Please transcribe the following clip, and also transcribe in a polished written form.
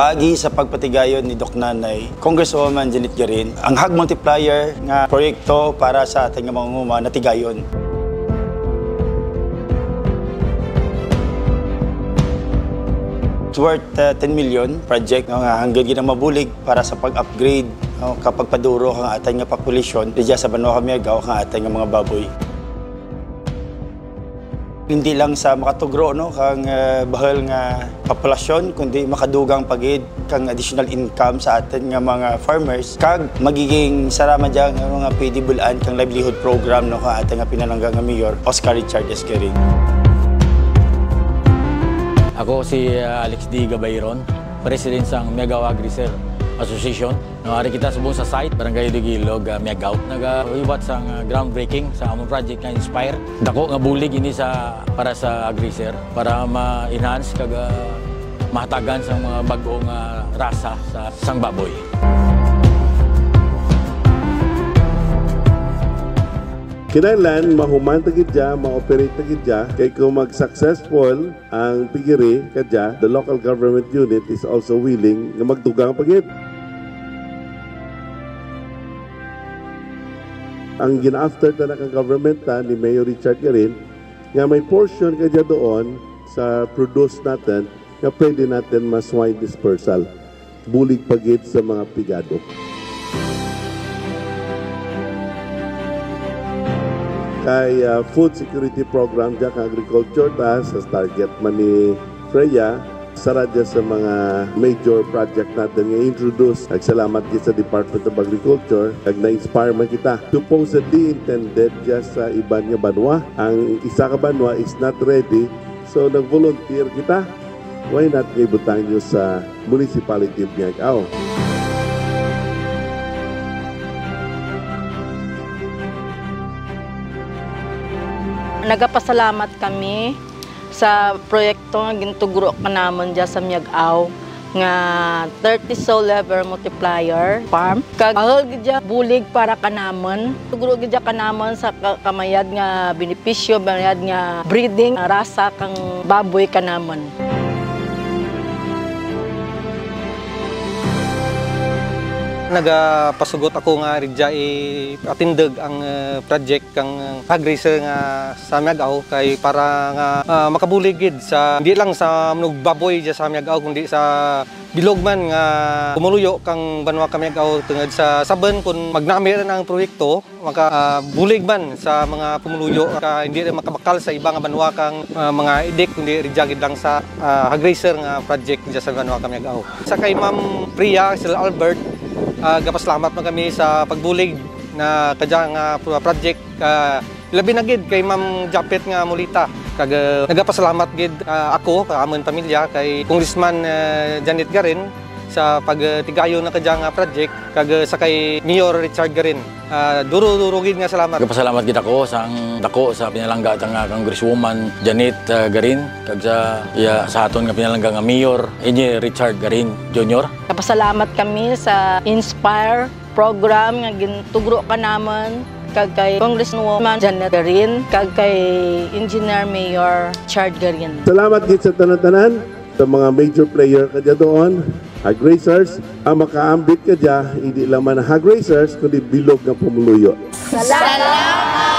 Pagi sa pagpatigayon ni Doc Nanay, Congresswoman Janet Garin, ang Hug Multiplier nga proyekto para sa ating mga natigayon. It's worth 10 million project nga hanggang ginamabulig para sa pag-upgrade kapag paduro ang ating populasyon diya sa Banwa Camiagao ang ating mga baboy. Hindi lang sa makatugro kang bahal nga populasyon kundi makadugang pagid kang additional income sa atin nga mga farmers kag magiging sarama diyan nga mga pwede-bulan kang livelihood program kang ating nga pinalanggang nga Mayor Oscar Richard Esquerin. Ako si Alex D. Gabayron, President sa Miagao Agri-Sir Association. Ari kita subong sa site, Barangay Dugilog, Miagao. Nag-iwat sa groundbreaking sa among project nga Inspire. Dako nga bulig ini para sa Agri-Sir para ma-enhance kag mahatagan sa mga bagong rasa sa sang baboy. Kinahanglan mahuman ta gid ja, ma-operate ta gid ja kay kung mag-successful ang pigiri kadya, the local government unit is also willing na magdugang pagid. Ang gina-after ta ng government ni Mayor Richard Garin nga may portion kadya doon sa produce natin nga pwede natin ma-swine dispersal. Bulig pagid sa mga pigado. Kay food security program dyan kang agriculture sa target man ni Freya sara dyan sa mga major project natin nga introduce. Nagsalamat kita sa Department of Agriculture kag na-inspire man kita. Supposedly intended dyan sa iban nga banwa. Ang isa ka banwa is not ready, so nag-volunteer kita. Why not ibutang nyo sa municipality of Miagao? Nagapasalamat kami sa proyekto nga gintugro ka namon dyan sa Miagao nga 30 solar multiplier farm. Kag gidya bulig para kanamon. Tugro gidya kanamon sa kamayad nga benepisyo, bayad nga breeding rasa kang baboy kanamon. Nagapasugot ako nga ridya atindag ang project kang Agri-Sir nga sa Miagao kay para nga makabuligid sa hindi lang sa baboy dya sa Miagao kundi sa bilog man nga pumuluyo kang Banwa Camiagao tungod sa saben kun magnami ang proyekto makabulig man sa mga pumuluyo hindi rin makabakal sa ibang banwa kang mga idik kundi ridya gid lang sa Agri-Sir nga project dya sa Banwa Camiagao. Sa kay Ma'am Priya Sir Albert gapasalamat man kami sa pagbulig na kadya nga project labi na gid kay Ma'am Japet nga Mulita kag nagapasalamat gid ako ka amon pamilya kay Congressman Janet Garin sa pagtigayon na kadya nga project kag sa kay Mayor Richard Garin. Duro gid nga salamat. Nagapasalamat gid ako sa pinalangga nga Congresswoman Janet Garin kag sa aton nga pinalangga nga Mayor Richard Garin Jr. Nagapasalamat kami sa Inspire program nga gintugro ka namon kag kay Congresswoman Janet Garin kag kay Engineer Mayor Richard Garin. Salamat gid sa tanan-tanan sa mga major player kadya doon. Hog racers, ang makaambit kadya hindi lang man hog racers kundi bilog nga pumuluyo. Salamat!